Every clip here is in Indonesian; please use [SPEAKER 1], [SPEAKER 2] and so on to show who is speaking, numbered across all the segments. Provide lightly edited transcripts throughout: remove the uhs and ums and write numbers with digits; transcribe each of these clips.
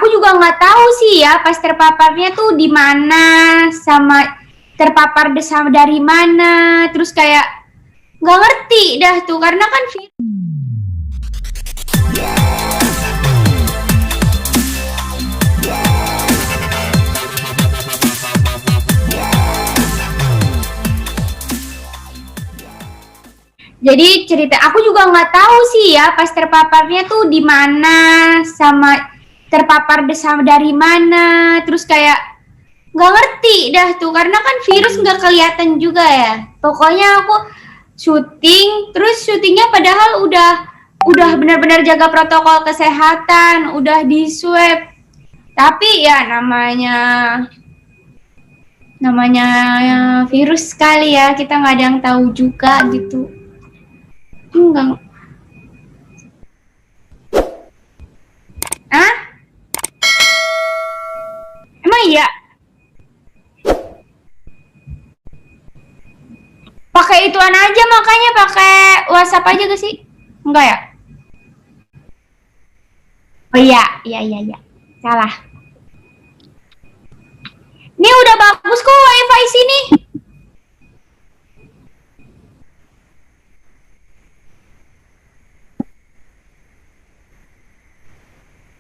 [SPEAKER 1] aku juga nggak tahu sih ya pas terpaparnya tuh di mana, sama terpapar sama dari mana, terus kayak nggak ngerti dah tuh karena kan jadi cerita aku juga nggak tahu sih ya pas terpaparnya tuh di mana, sama terpapar sama dari mana, terus kayak nggak ngerti dah tuh karena kan virus nggak kelihatan juga ya. Pokoknya aku syuting, terus syutingnya padahal udah benar-benar jaga protokol kesehatan, udah di swab. Tapi ya namanya virus sekali ya, kita nggak ada yang tahu juga gitu. Enggak. Ah? Emang iya? Pakai ituan aja, makanya pakai WhatsApp aja gak sih? Enggak ya? Oh iya. Salah. Ini udah bagus kok wifi sini.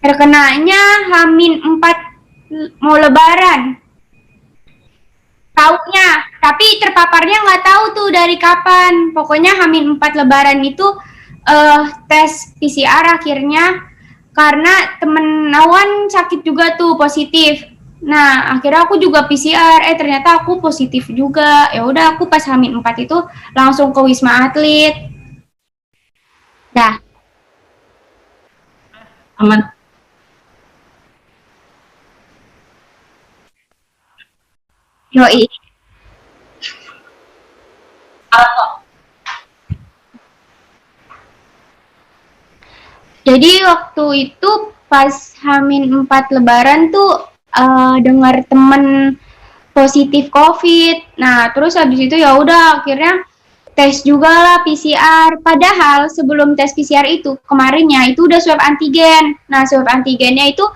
[SPEAKER 1] Terkenanya H-4 mau lebaran. Taunya, tapi terpaparnya nggak tahu tuh dari kapan. Pokoknya H-4 lebaran itu tes PCR akhirnya karena temen Awan sakit juga tuh positif. Nah, akhirnya aku juga PCR, ternyata aku positif juga. Ya udah aku pas H-4 itu langsung ke Wisma Atlet. Dah, aman. Yoi. Jadi waktu itu pas H-4 lebaran tuh dengar temen positif COVID. Nah, terus habis itu ya udah akhirnya tes juga lah PCR. Padahal sebelum tes PCR itu kemarinnya itu udah swab antigen. Nah, swab antigennya itu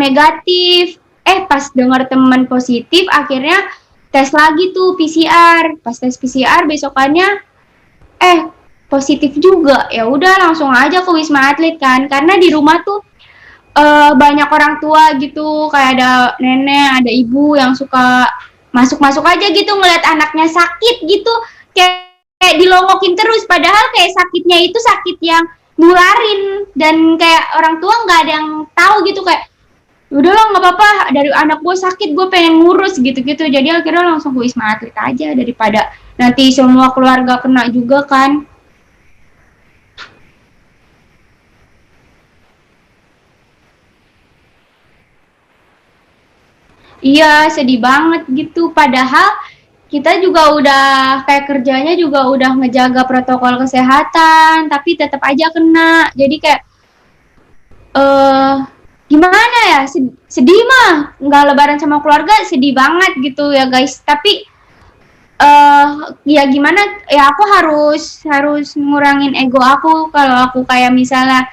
[SPEAKER 1] negatif. Pas dengar teman positif akhirnya tes lagi tuh PCR. Pas tes PCR besokannya positif juga. Ya udah langsung aja ke Wisma Atlet kan. Karena di rumah tuh banyak orang tua gitu, kayak ada nenek, ada ibu yang suka masuk-masuk aja gitu ngeliat anaknya sakit gitu, kayak dilongokin terus, padahal kayak sakitnya itu sakit yang nularin, dan kayak orang tua nggak ada yang tahu gitu, kayak udahlah nggak apa-apa, dari anak gue sakit gue pengen ngurus gitu-gitu, jadi akhirnya langsung ke Wisma Atlet aja daripada nanti semua keluarga kena juga kan. Iya, sedih banget gitu. Padahal kita juga udah kayak kerjanya juga udah ngejaga protokol kesehatan, tapi tetap aja kena. Jadi kayak eh gimana ya? Sedih mah nggak lebaran sama keluarga, sedih banget gitu ya guys. Tapi ya gimana? Ya aku harus ngurangin ego aku kalau aku kayak misalnya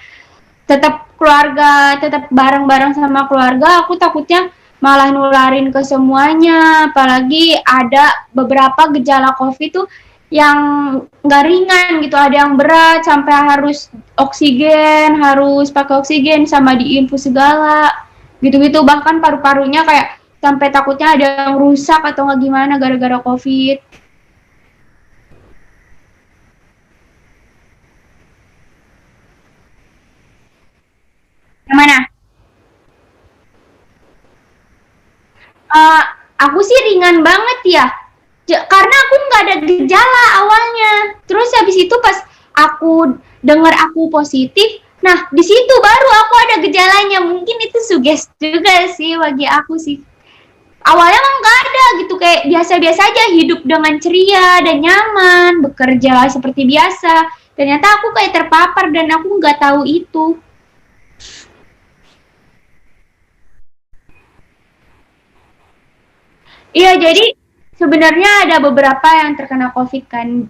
[SPEAKER 1] tetap keluarga, tetap bareng-bareng sama keluarga, aku takutnya malah nularin ke semuanya. Apalagi ada beberapa gejala COVID tuh yang nggak ringan gitu, ada yang berat sampai harus oksigen, harus pakai oksigen sama diinfus segala gitu-gitu, bahkan paru-parunya kayak sampai takutnya ada yang rusak atau nggak gimana gara-gara COVID. Yang mana? uh, aku sih ringan banget ya, karena aku nggak ada gejala awalnya. Terus habis itu pas aku dengar aku positif, nah di situ baru aku ada gejalanya. Mungkin itu sugesti juga sih bagi aku sih. Awalnya emang nggak ada gitu, kayak biasa-biasa aja, hidup dengan ceria dan nyaman, bekerja seperti biasa. Ternyata aku kayak terpapar dan aku nggak tahu itu. Iya, jadi sebenarnya ada beberapa yang terkena COVID kan.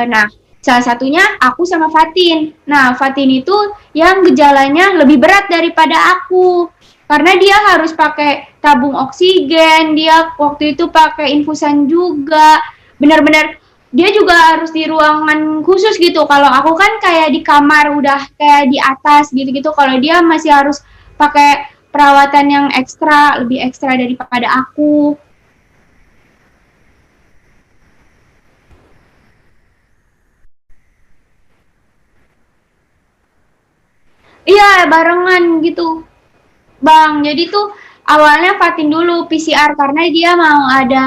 [SPEAKER 1] Nah, salah satunya aku sama Fatin. Nah, Fatin itu yang gejalanya lebih berat daripada aku. karena dia harus pakai tabung oksigen, dia waktu itu pakai infusan juga, benar-benar dia juga harus di ruangan khusus gitu. Kalau aku kan kayak di kamar udah kayak di atas gitu-gitu, kalau dia masih harus pakai perawatan yang ekstra, lebih ekstra daripada aku. Iya, barengan gitu, Bang. Jadi tuh awalnya Fatin dulu PCR karena dia mau ada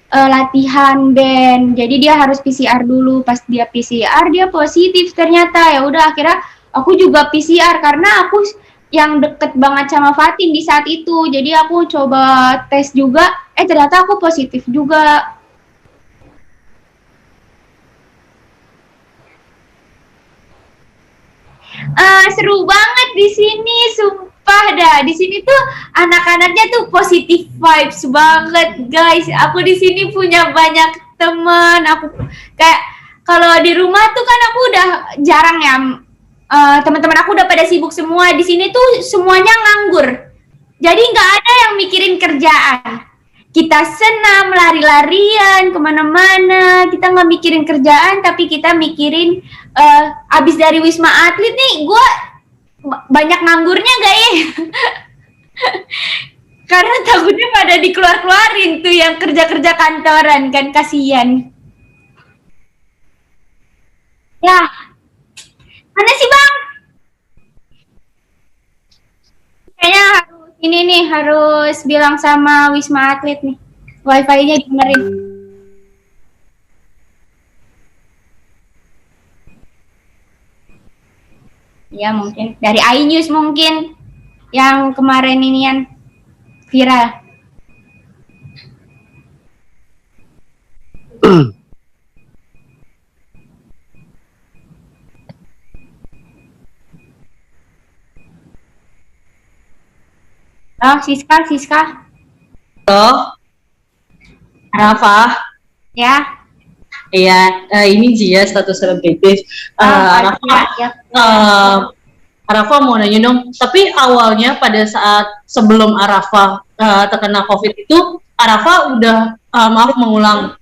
[SPEAKER 1] latihan band. Jadi dia harus PCR dulu. Pas dia PCR dia positif ternyata. Ya udah akhirnya aku juga PCR karena aku yang deket banget sama Fatin di saat itu. Jadi aku coba tes juga. Ternyata aku positif juga. Seru banget di sini, sumpah dah. Di sini tuh anak-anaknya tuh positif vibes banget, guys. Aku di sini punya banyak teman. Aku kayak kalau di rumah tuh kan aku udah jarang ya. Teman-teman aku udah pada sibuk semua. Di sini tuh semuanya nganggur. Jadi nggak ada yang mikirin kerjaan. Kita senam, lari-larian, kemana-mana. Kita nggak mikirin kerjaan, tapi kita mikirin abis dari Wisma Atlet nih, gue banyak nganggurnya gak ya? Karena takutnya pada dikeluar-keluarin tuh yang kerja-kerja kantoran kan, kasihan. Ya, mana sih Bang? Kayaknya harus ini nih, harus bilang sama Wisma Atlet nih. Wifi-nya dibenerin. Ya mungkin dari iNews mungkin yang kemarin inian viral. Oh, Siska.
[SPEAKER 2] Halo, Rafa.
[SPEAKER 1] Ya.
[SPEAKER 2] Iya, ini Jia status selebritis. Rafa,
[SPEAKER 1] ya.
[SPEAKER 2] Rafa mau nanya dong. Tapi awalnya pada saat sebelum Arafa terkena COVID itu, Arafa udah maaf mengulang,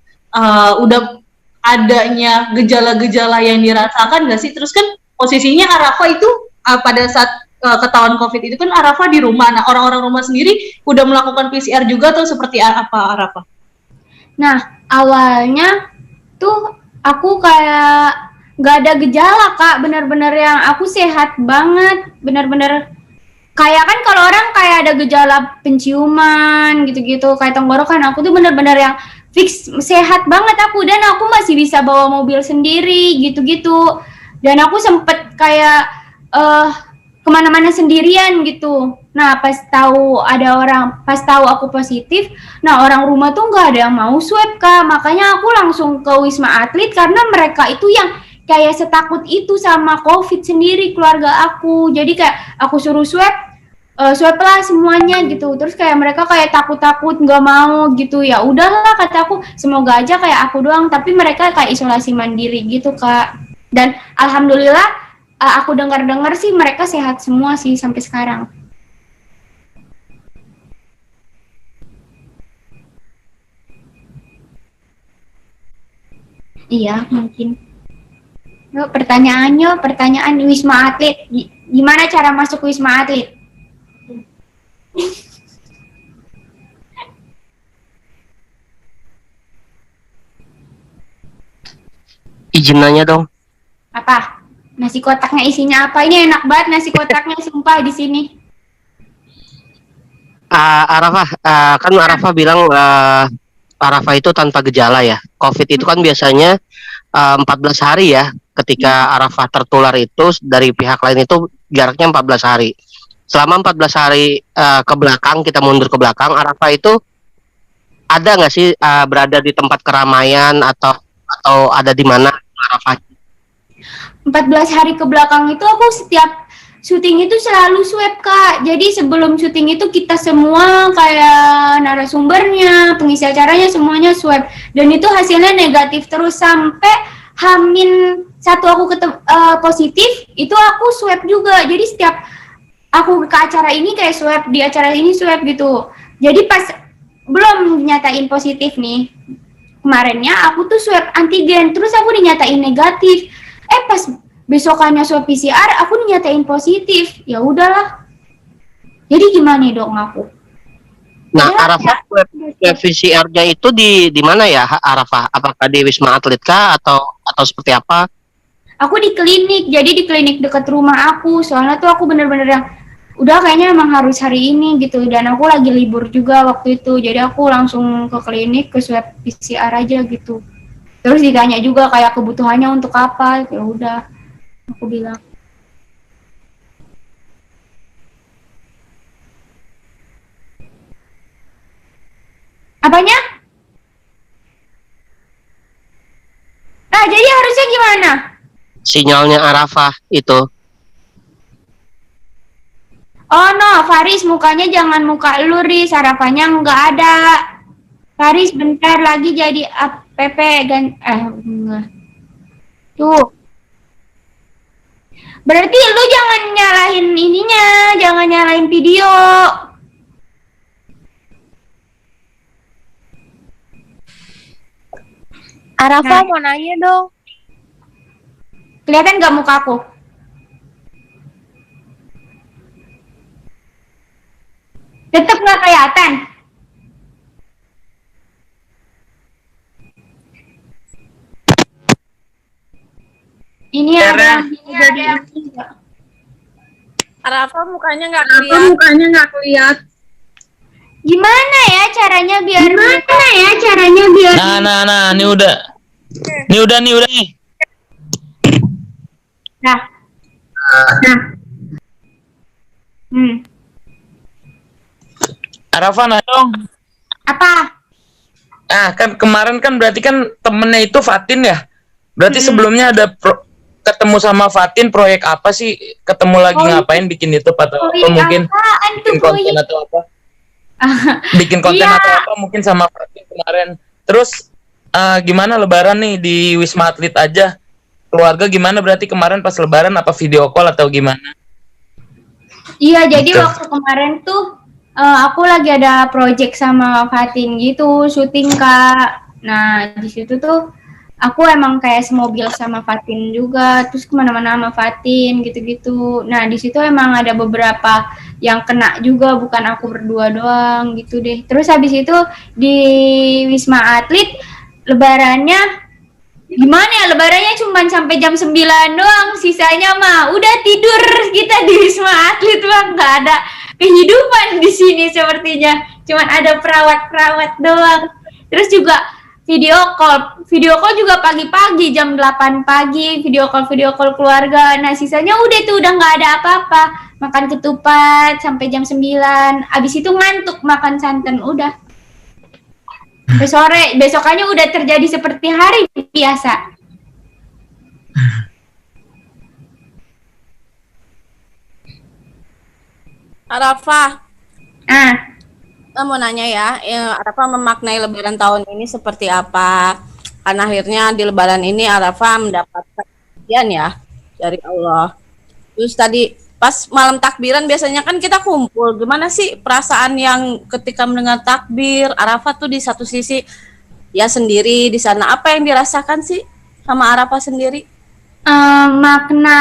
[SPEAKER 2] udah adanya gejala-gejala yang dirasakan nggak sih? Terus kan posisinya Arafa itu pada saat ketahuan COVID itu kan Arafa di rumah. Nah, orang-orang rumah sendiri udah melakukan PCR juga atau seperti apa Arafa?
[SPEAKER 1] Nah, awalnya tuh aku kayak nggak ada gejala Kak, bener-bener yang aku sehat banget, bener-bener kayak kan kalau orang kayak ada gejala penciuman gitu-gitu kayak tenggorokan, aku tuh bener-bener yang fix sehat banget aku, dan aku masih bisa bawa mobil sendiri gitu-gitu, dan aku sempet kayak kemana-mana sendirian gitu. Nah pas tahu aku positif, nah orang rumah tuh nggak ada yang mau swab Kak, makanya aku langsung ke Wisma Atlet karena mereka itu yang kayak setakut itu sama COVID sendiri keluarga aku. Jadi kayak aku suruh swab lah semuanya gitu. Terus kayak mereka kayak takut-takut nggak mau gitu. Ya udahlah kata aku, semoga aja kayak aku doang. Tapi mereka kayak isolasi mandiri gitu Kak. Dan alhamdulillah aku dengar-dengar sih mereka sehat semua sih sampai sekarang. Iya mungkin. Yuk, pertanyaan Wisma Atlet. Gimana cara masuk Wisma Atlet?
[SPEAKER 3] Izin nanya dong.
[SPEAKER 1] Apa? Nasi kotaknya isinya apa? Ini enak banget nasi kotaknya, sumpah di sini.
[SPEAKER 3] Arafa, kan Arafa bilang Arafa itu tanpa gejala ya. COVID itu kan biasanya 14 hari ya. Ketika Arafa tertular itu dari pihak lain itu jaraknya 14 hari. Selama 14 hari ke belakang, kita mundur ke belakang, Arafa itu ada nggak sih berada di tempat keramaian atau ada di mana Arafa?
[SPEAKER 1] 14 hari ke belakang itu aku setiap syuting itu selalu swab Kak. Jadi sebelum syuting itu kita semua kayak narasumbernya, pengisi acaranya semuanya swab. Dan itu hasilnya negatif terus sampai H-1 aku positif, itu aku swab juga. Jadi setiap aku ke acara ini kayak swab, di acara ini swab gitu. Jadi pas belum nyatain positif nih, kemarinnya aku tuh swab antigen, terus aku dinyatain negatif. Pas besokannya swab PCR, aku dinyatain positif. Ya udahlah. Jadi gimana dong aku?
[SPEAKER 3] Nah,
[SPEAKER 1] Ya,
[SPEAKER 3] Arafah web PCR-nya itu di mana ya, Arafah? Apakah di Wisma Atlet kah atau seperti apa?
[SPEAKER 1] aku di klinik, jadi di klinik dekat rumah aku. Soalnya tuh aku bener-bener yang udah kayaknya emang harus hari ini gitu. Dan aku lagi libur juga waktu itu, jadi aku langsung ke klinik ke swab PCR aja gitu. Terus ditanya juga kayak kebutuhannya untuk apa, ya udah aku bilang. Apanya? Nah, jadi harusnya gimana?
[SPEAKER 3] Sinyalnya Arafah itu.
[SPEAKER 1] Oh no, Faris mukanya jangan muka lu, Riz. Harapannya nggak ada. Faris bentar lagi jadi app enggak. Tuh. Berarti lu jangan nyalahin ininya, jangan nyalahin video.
[SPEAKER 4] Arafa
[SPEAKER 1] Nah.
[SPEAKER 4] mau nanya dong.
[SPEAKER 1] Kelihatan nggak muka aku? Tetap nggak kelihatan. Ini ada jadi ini nggak?
[SPEAKER 4] Arafa mukanya nggak kelihatan.
[SPEAKER 1] Gimana ya caranya biar ya?
[SPEAKER 5] Nah, ini udah. Nih udah nih.
[SPEAKER 1] Nah.
[SPEAKER 5] Arafa nah dong.
[SPEAKER 1] Apa?
[SPEAKER 5] Kan kemarin kan berarti kan temennya itu Fatin ya. Berarti sebelumnya ada ketemu sama Fatin proyek apa sih? Ketemu lagi ngapain bikin YouTube atau mungkin
[SPEAKER 1] Apaan tuh
[SPEAKER 5] bikin konten atau apa? Bikin konten
[SPEAKER 1] Iya.
[SPEAKER 5] atau apa mungkin sama Fatin kemarin. Terus gimana lebaran nih di Wisma Atlet aja? Keluarga gimana berarti kemarin pas lebaran apa video call atau gimana?
[SPEAKER 1] Iya, jadi
[SPEAKER 5] Gitu.
[SPEAKER 1] waktu kemarin tuh aku lagi ada project sama Fatin gitu, syuting Kak. Nah, di situ tuh aku emang kayak semobil sama Fatin juga, terus kemana-mana sama Fatin gitu-gitu. Nah, di situ emang ada beberapa yang kena juga, bukan aku berdua doang gitu deh. Terus habis itu di Wisma Atlet lebarannya gimana ya, lebarannya cuma sampai jam 9 doang, sisanya mah udah tidur kita di Wisma Atlet bang, nggak ada kehidupan di sini sepertinya, cuman ada perawat-perawat doang. Terus juga video call juga pagi-pagi jam 8 pagi, video call keluarga. Nah sisanya udah tuh udah nggak ada apa-apa, makan ketupat sampai jam 9, abis itu ngantuk makan santan udah. Sore besokannya udah terjadi seperti hari biasa.
[SPEAKER 4] Arafa,
[SPEAKER 1] Ah,
[SPEAKER 4] mau nanya ya, Arafa memaknai Lebaran tahun ini seperti apa? Karena akhirnya di Lebaran ini Arafa mendapatkan ujian ya dari Allah. Terus tadi pas malam takbiran biasanya kan kita kumpul. Gimana sih perasaan yang ketika mendengar takbir? Arafa tuh di satu sisi ya sendiri di sana. Apa yang dirasakan sih sama Arafa sendiri?
[SPEAKER 1] makna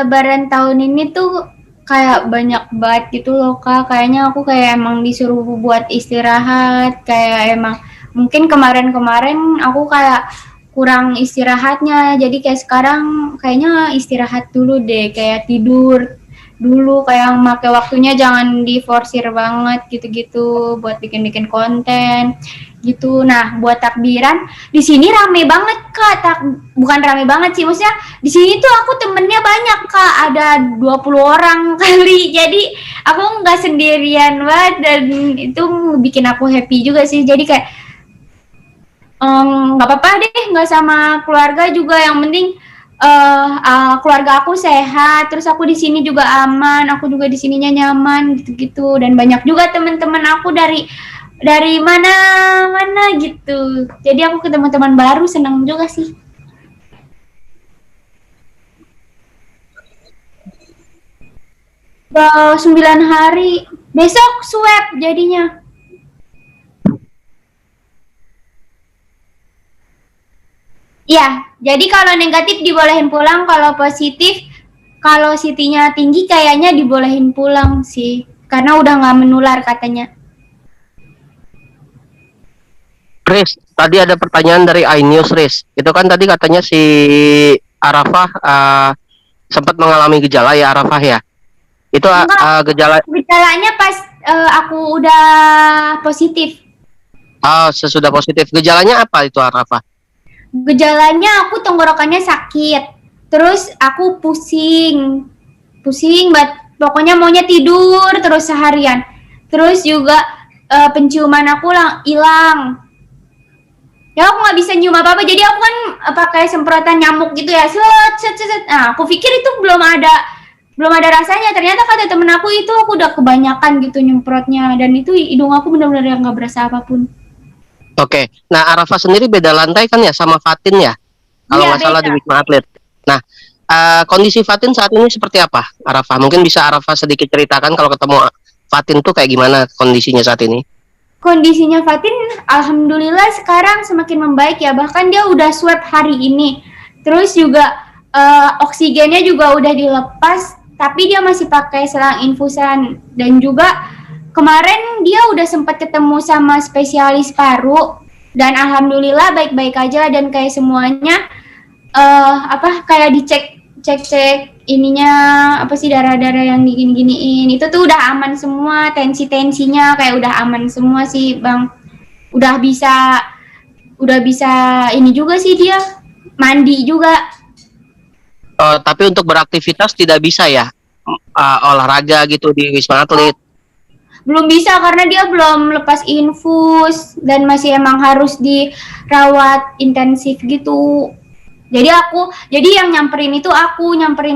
[SPEAKER 1] Lebaran tahun ini tuh kayak banyak banget gitu loh Kak. Kayaknya aku kayak emang disuruh buat istirahat. Kayak emang mungkin kemarin-kemarin aku kayak kurang istirahatnya. Jadi kayak sekarang kayaknya istirahat dulu deh. Kayak tidur dulu, kayak make waktunya jangan diforsir banget gitu-gitu buat bikin-bikin konten gitu. Nah, buat takbiran di sini rame banget Kak. Bukan rame banget sih, maksudnya di sini tuh aku temennya banyak Kak, ada 20 orang kali. Jadi aku nggak sendirian banget dan itu bikin aku happy juga sih. Jadi kayak nggak apa-apa deh, nggak sama keluarga juga, yang penting keluarga aku sehat, terus aku di sini juga aman, aku juga di sininya nyaman gitu-gitu, dan banyak juga teman-teman aku dari mana-mana gitu. Jadi aku ketemu teman baru, senang juga sih. 9 hari. Besok swab jadinya. Ya, jadi kalau negatif dibolehin pulang, kalau positif, kalau CT-nya tinggi kayaknya dibolehin pulang sih, karena udah nggak menular katanya.
[SPEAKER 3] Riz, tadi ada pertanyaan dari iNews, Riz. Itu kan tadi katanya si Arafah sempat mengalami gejala ya, Arafah ya. Itu
[SPEAKER 1] Enggak,
[SPEAKER 3] gejala
[SPEAKER 1] gejalanya pas aku udah positif.
[SPEAKER 3] sesudah positif. Gejalanya apa itu, Arafah?
[SPEAKER 1] Gejalanya aku tenggorokannya sakit, terus aku pusing banget, pokoknya maunya tidur terus seharian, terus juga penciuman aku hilang, ya aku nggak bisa nyium apa-apa, jadi aku kan pakai semprotan nyamuk gitu ya, set. Nah aku pikir itu belum ada rasanya, ternyata kata temen aku itu aku udah kebanyakan gitu nyemprotnya, dan itu hidung aku benar-benar nggak berasa apapun.
[SPEAKER 3] Oke. Nah, Arafah sendiri beda lantai kan ya sama Fatin ya? Kalau
[SPEAKER 1] Iya,
[SPEAKER 3] nggak salah
[SPEAKER 1] beda.
[SPEAKER 3] di Wisma Atlet. Nah, kondisi Fatin saat ini seperti apa, Arafah? Mungkin bisa Arafah sedikit ceritakan kalau ketemu Fatin tuh kayak gimana kondisinya saat ini?
[SPEAKER 1] Kondisinya Fatin alhamdulillah sekarang semakin membaik ya, bahkan dia udah swab hari ini, terus juga oksigennya juga udah dilepas, tapi dia masih pakai selang infusan, dan juga kemarin dia udah sempat ketemu sama spesialis paru, dan alhamdulillah baik-baik aja, dan kayak semuanya kayak cek ininya apa sih, darah-darah yang digini-giniin itu tuh udah aman semua, tensinya kayak udah aman semua sih Bang. Udah bisa ini juga sih, dia mandi juga.
[SPEAKER 3] Tapi untuk beraktivitas tidak bisa ya? Olahraga gitu di Wisma Atlet?
[SPEAKER 1] Belum bisa karena dia belum lepas infus dan masih emang harus dirawat intensif gitu. Jadi yang nyamperin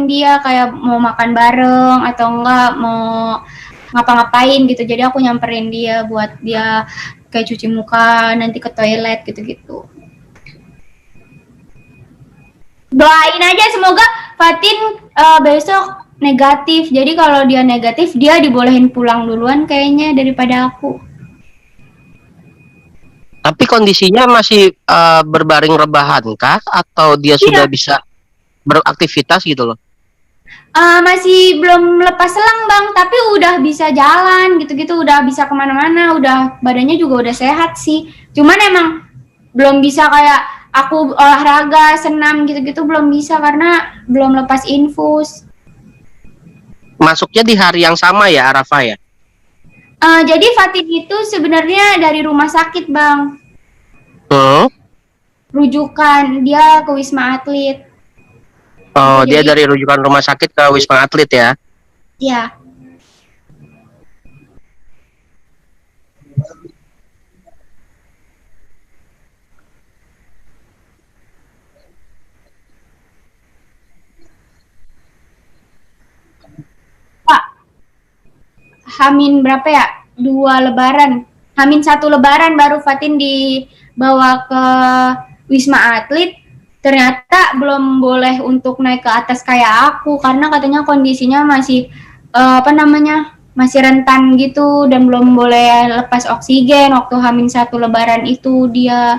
[SPEAKER 1] dia kayak mau makan bareng atau enggak mau ngapa-ngapain gitu. Jadi aku nyamperin dia buat dia kayak cuci muka, nanti ke toilet gitu-gitu. Doain aja semoga Fatin besok negatif. Jadi kalau dia negatif, dia dibolehin pulang duluan kayaknya daripada aku.
[SPEAKER 3] Tapi kondisinya masih berbaring rebahan kah? Atau dia sudah bisa beraktivitas gitu loh?
[SPEAKER 1] Masih belum lepas selang Bang, tapi udah bisa jalan gitu-gitu, udah bisa kemana-mana, udah badannya juga udah sehat sih. Cuman emang belum bisa kayak aku olahraga, senam gitu-gitu belum bisa karena belum lepas infus.
[SPEAKER 3] Masuknya di hari yang sama ya, Arafah ya?
[SPEAKER 1] Jadi Fatin itu sebenarnya dari rumah sakit Bang, rujukan dia ke Wisma Atlet.
[SPEAKER 3] Oh, dia
[SPEAKER 1] Jadi-
[SPEAKER 3] dari rujukan rumah sakit ke Wisma Atlet ya?
[SPEAKER 1] Ya. Pak, Hamin berapa ya? 2 lebaran. Hamin 1 lebaran baru Fatin dibawa ke Wisma Atlet. Ternyata belum boleh untuk naik ke atas kayak aku karena katanya kondisinya masih masih rentan gitu dan belum boleh lepas oksigen waktu Hamin 1 lebaran itu dia.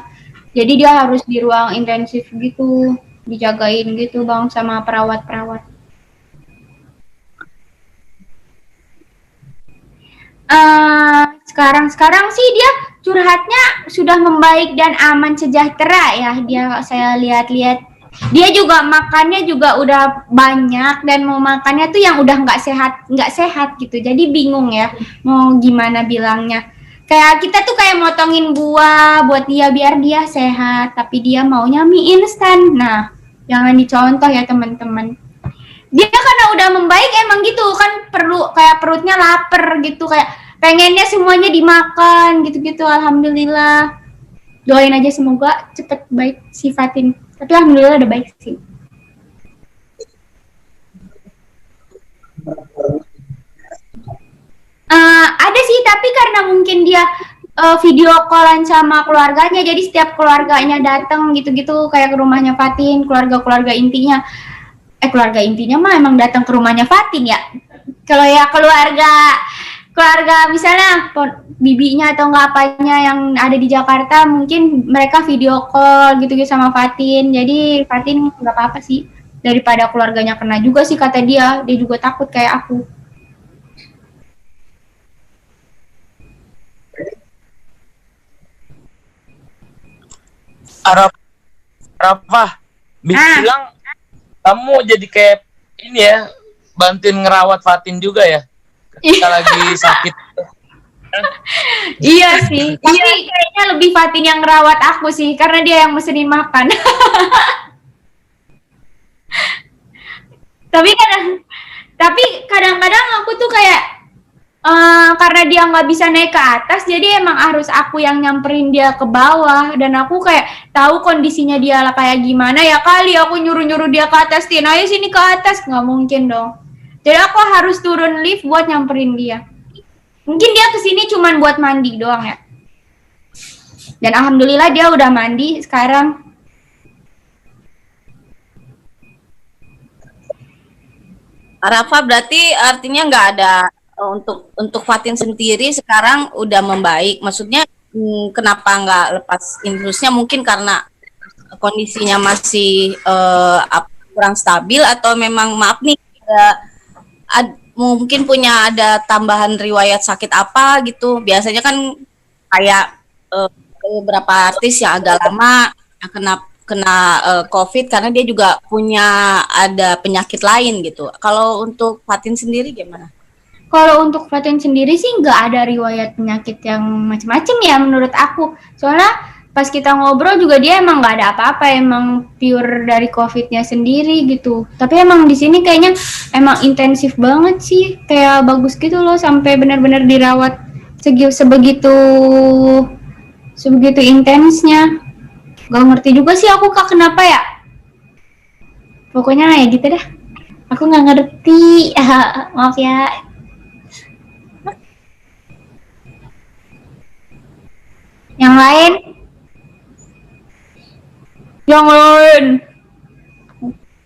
[SPEAKER 1] Jadi dia harus di ruang intensif gitu, dijagain gitu Bang sama perawat-perawat. Sekarang sih dia curhatnya sudah membaik dan aman sejahtera ya. Saya lihat-lihat dia juga makannya juga udah banyak dan mau makannya tuh yang udah nggak sehat gitu. Jadi bingung ya mau gimana bilangnya. Kayak kita tuh kayak motongin buah buat dia biar dia sehat, tapi dia maunya mie instan. Nah, jangan dicontoh ya teman-teman. Dia karena udah membaik emang gitu kan, perlu kayak perutnya lapar gitu, kayak pengennya semuanya dimakan gitu-gitu. Alhamdulillah, doain aja semoga cepet baik si Fatin, tapi alhamdulillah udah baik sih. Ada sih, tapi karena mungkin dia video callan sama keluarganya, jadi setiap keluarganya datang gitu-gitu kayak ke rumahnya Fatin, keluarga intinya mah emang datang ke rumahnya Fatin ya. Kalau ya keluarga misalnya bibinya atau nggak apanya yang ada di Jakarta, mungkin mereka video call gitu-gitu sama Fatin. Jadi Fatin nggak apa-apa sih, daripada keluarganya kena juga sih kata dia juga takut kayak aku.
[SPEAKER 5] Arafah bilang kamu jadi kayak ini ya, bantuin ngerawat Fatin juga ya ketika lagi sakit.
[SPEAKER 1] Iya sih, tapi kayaknya lebih Fatin yang ngerawat aku sih, karena dia yang mesenin makan. tapi kadang-kadang aku tuh kayak karena dia nggak bisa naik ke atas, jadi emang harus aku yang nyamperin dia ke bawah, dan aku kayak tahu kondisinya dia lah kayak gimana, ya kali aku nyuruh dia ke atas, Tin, ayo sini ke atas, nggak mungkin dong. Jadi aku harus turun lift buat nyamperin dia. Mungkin dia kesini cuman buat mandi doang ya. Dan alhamdulillah dia udah mandi sekarang.
[SPEAKER 4] Arafah berarti artinya nggak ada untuk Fatin sendiri sekarang udah membaik. Maksudnya kenapa nggak lepas infusnya? Mungkin karena kondisinya masih kurang stabil, atau memang maaf nih mungkin punya ada tambahan riwayat sakit apa gitu. Biasanya kan kayak beberapa artis yang agak lama yang kena COVID karena dia juga punya ada penyakit lain gitu. Kalau untuk Fatin sendiri gimana?
[SPEAKER 1] Kalau untuk Fatin sendiri sih nggak ada riwayat penyakit yang macam-macam ya menurut aku. Soalnya pas kita ngobrol juga dia emang nggak ada apa-apa, emang pure dari COVID-nya sendiri gitu. Tapi emang di sini kayaknya emang intensif banget sih, kayak bagus gitu loh, sampai benar-benar dirawat sebegitu intensnya. Gak ngerti juga sih aku Kak kenapa ya. Pokoknya ya gitu dah. Aku nggak ngerti. Maaf ya. Yang lain?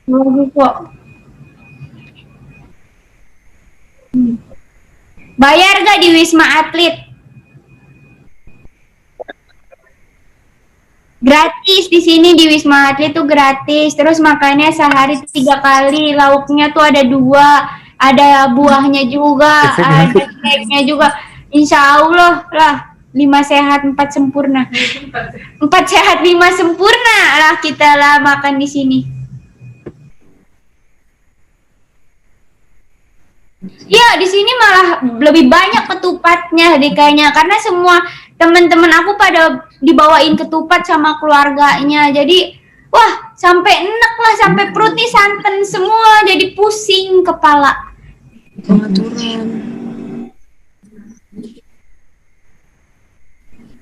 [SPEAKER 1] Bagus kok. Bayar gak di Wisma Atlet? Gratis di sini di Wisma Atlet tuh gratis. Terus makannya sehari 3 kali. Lauknya tuh ada 2, ada buahnya juga, ada snacknya juga. Insya Allah lah. 5 sehat 4 sempurna. 4 sehat 5 sempurna lah kita lah makan di sini. Ya di sini malah lebih banyak ketupatnya deh kayaknya, karena semua teman-teman aku pada dibawain ketupat sama keluarganya. Jadi wah sampai enak lah, sampai perut nih santan semua, jadi pusing kepala.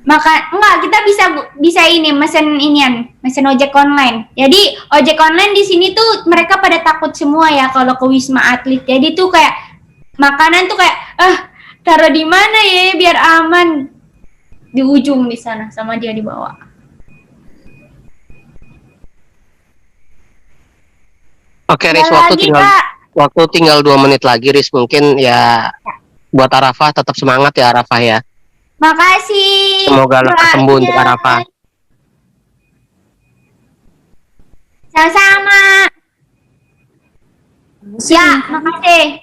[SPEAKER 1] Maka enggak, kita bisa ini mesen ojek online. Jadi ojek online di sini tuh mereka pada takut semua ya kalau ke Wisma Atlet. Jadi tuh kayak makanan tuh kayak taruh di mana ya biar aman, di ujung di sana sama dia dibawa.
[SPEAKER 3] Oke, Riz, waktu tinggal 2 menit lagi, Riz. Mungkin ya buat Arafah tetap semangat ya Arafah ya.
[SPEAKER 1] Makasih.
[SPEAKER 3] Semoga lekas sembuh untuk Arafah.
[SPEAKER 1] Sama-sama. Ya, makasih.